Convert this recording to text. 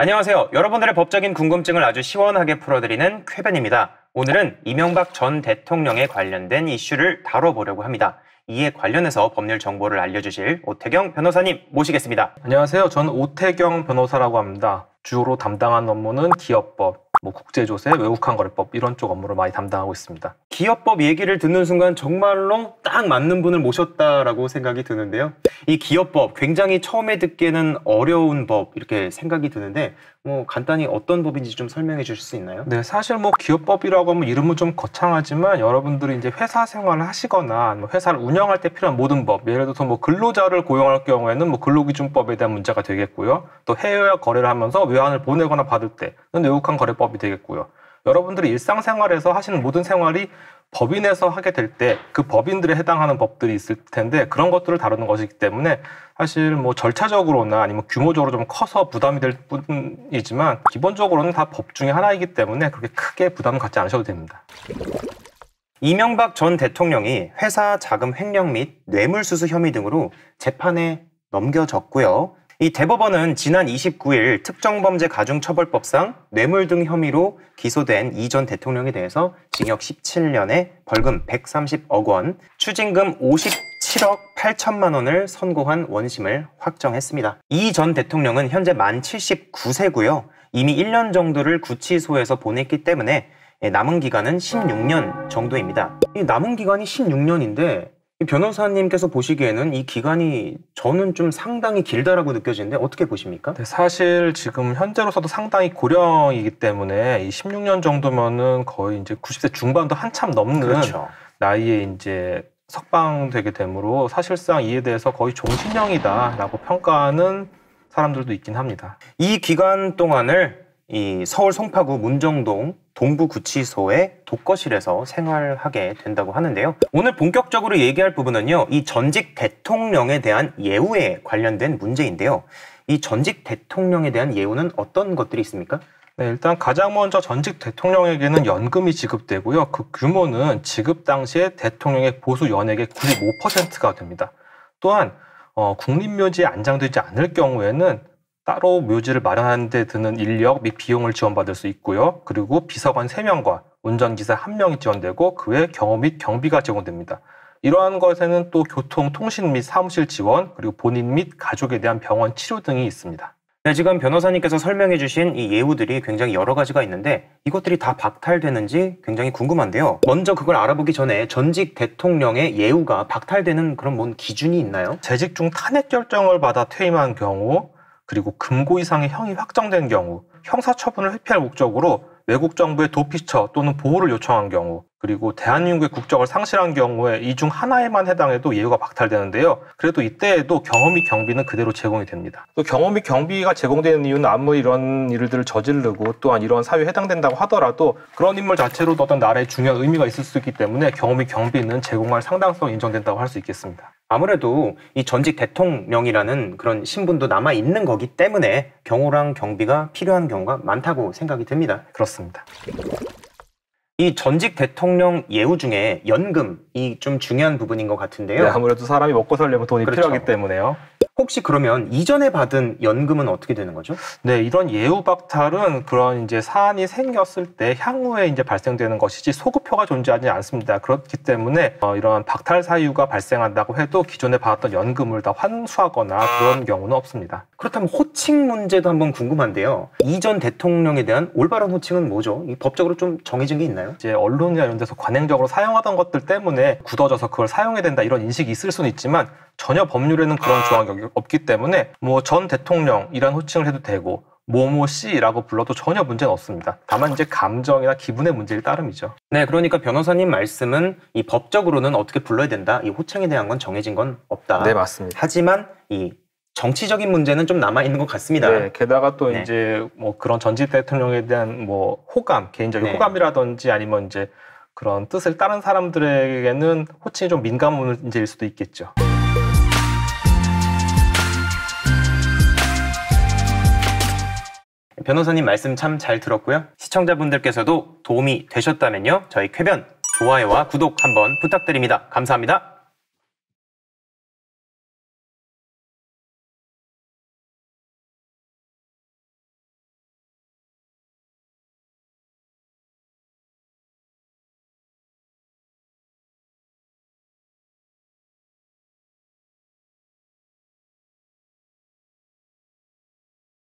안녕하세요. 여러분들의 법적인 궁금증을 아주 시원하게 풀어드리는 쾌변입니다. 오늘은 이명박 전 대통령에 관련된 이슈를 다뤄보려고 합니다. 이에 관련해서 법률 정보를 알려주실 오태경 변호사님 모시겠습니다. 안녕하세요. 저는 오태경 변호사라고 합니다. 주로 담당한 업무는 기업법, 국제조세, 외국환거래법 이런 쪽 업무를 많이 담당하고 있습니다. 기업법 얘기를 듣는 순간 정말로 딱 맞는 분을 모셨다라고 생각이 드는데요. 이 기업법 굉장히 처음에 듣기에는 어려운 법 이렇게 생각이 드는데 간단히 어떤 법인지 좀 설명해 주실 수 있나요? 네, 사실 기업법이라고 하면 이름은 좀 거창하지만 여러분들이 이제 회사 생활을 하시거나 회사를 운영할 때 필요한 모든 법, 예를 들어서 근로자를 고용할 경우에는 근로기준법에 대한 문제가 되겠고요. 또 해외와 거래를 하면서 외환을 보내거나 받을 때는 외국환거래법이 되겠고요. 여러분들이 일상생활에서 하시는 모든 생활이 법인에서 하게 될 때 그 법인들에 해당하는 법들이 있을 텐데 그런 것들을 다루는 것이기 때문에 사실 절차적으로나 아니면 규모적으로 좀 커서 부담이 될 뿐이지만 기본적으로는 다 법 중에 하나이기 때문에 그렇게 크게 부담을 갖지 않으셔도 됩니다. 이명박 전 대통령이 회사 자금 횡령 및 뇌물수수 혐의 등으로 재판에 넘겨졌고요. 이 대법원은 지난 29일 특정범죄가중처벌법상 뇌물 등 혐의로 기소된 이 전 대통령에 대해서 징역 17년에 벌금 130억 원, 추징금 57억 8천만 원을 선고한 원심을 확정했습니다. 이 전 대통령은 현재 만 79세고요. 이미 1년 정도를 구치소에서 보냈기 때문에 남은 기간은 16년 정도입니다. 이 남은 기간이 16년인데 변호사님께서 보시기에는 이 기간이 저는 좀 상당히 길다라고 느껴지는데 어떻게 보십니까? 네, 사실 지금 현재로서도 상당히 고령이기 때문에 이 16년 정도면은 거의 이제 90세 중반도 한참 넘는 그렇죠. 나이에 이제 석방되게 되므로 사실상 이에 대해서 거의 종신형이다라고 평가하는 사람들도 있긴 합니다. 이 기간 동안을 이 서울 송파구 문정동 동부구치소의 독거실에서 생활하게 된다고 하는데요. 오늘 본격적으로 얘기할 부분은요. 이 전직 대통령에 대한 예우에 관련된 문제인데요. 이 전직 대통령에 대한 예우는 어떤 것들이 있습니까? 네, 일단 가장 먼저 전직 대통령에게는 연금이 지급되고요. 그 규모는 지급 당시에 대통령의 보수 연액의 95%가 됩니다. 또한 국립묘지에 안장되지 않을 경우에는 따로 묘지를 마련하는 데 드는 인력 및 비용을 지원받을 수 있고요. 그리고 비서관 3명과 운전기사 1명이 지원되고 그 외 경호 및 경비가 제공됩니다. 이러한 것에는 또 교통, 통신 및 사무실 지원, 그리고 본인 및 가족에 대한 병원 치료 등이 있습니다. 네, 지금 변호사님께서 설명해 주신 이 예우들이 굉장히 여러 가지가 있는데 이것들이 다 박탈되는지 굉장히 궁금한데요. 먼저 그걸 알아보기 전에 전직 대통령의 예우가 박탈되는 그런 뭔 기준이 있나요? 재직 중 탄핵 결정을 받아 퇴임한 경우, 그리고 금고 이상의 형이 확정된 경우, 형사처분을 회피할 목적으로 외국 정부의 도피처 또는 보호를 요청한 경우, 그리고 대한민국의 국적을 상실한 경우에 이 중 하나에만 해당해도 예우가 박탈되는데요. 그래도 이때에도 경호 및 경비는 그대로 제공이 됩니다. 또 경호 및 경비가 제공되는 이유는 아무리 이런 일들을 저지르고 또한 이런 사유에 해당된다고 하더라도 그런 인물 자체로도 어떤 나라에 중요한 의미가 있을 수 있기 때문에 경호 및 경비는 제공할 상당성이 인정된다고 할 수 있겠습니다. 아무래도 이 전직 대통령이라는 그런 신분도 남아있는 거기 때문에 경호랑 경비가 필요한 경우가 많다고 생각이 듭니다. 그렇습니다. 이 전직 대통령 예우 중에 연금이 좀 중요한 부분인 것 같은데요. 네, 아무래도 사람이 먹고 살려면 돈이 그렇죠. 필요하기 때문에요. 혹시 그러면 이전에 받은 연금은 어떻게 되는 거죠? 네, 이런 예우 박탈은 그런 이제 사안이 생겼을 때 향후에 이제 발생되는 것이지 소급표가 존재하지 않습니다. 그렇기 때문에 이런 박탈 사유가 발생한다고 해도 기존에 받았던 연금을 다 환수하거나 그런 경우는 없습니다. 그렇다면 호칭 문제도 한번 궁금한데요. 이전 대통령에 대한 올바른 호칭은 뭐죠? 이 법적으로 좀 정해진 게 있나요? 이제 언론이나 이런 데서 관행적으로 사용하던 것들 때문에 굳어져서 그걸 사용해야 된다 이런 인식이 있을 수는 있지만 전혀 법률에는 그런 조항이 없기 때문에 전 대통령이라는 호칭을 해도 되고 뭐뭐 씨라고 불러도 전혀 문제는 없습니다. 다만 이제 감정이나 기분의 문제일 따름이죠. 네, 그러니까 변호사님 말씀은 이 법적으로는 어떻게 불러야 된다. 이 호칭에 대한 건 정해진 건 없다. 네, 맞습니다. 하지만 이 정치적인 문제는 좀 남아 있는 것 같습니다. 네, 게다가 또 네. 이제 그런 전직 대통령에 대한 호감, 개인적인 네. 호감이라든지 아니면 이제 그런 뜻을 따른 사람들에게는 호칭이 좀 민감한 문제일 수도 있겠죠. 변호사님 말씀 참 잘 들었고요. 시청자분들께서도 도움이 되셨다면요. 저희 쾌변 좋아요와 구독 한번 부탁드립니다. 감사합니다.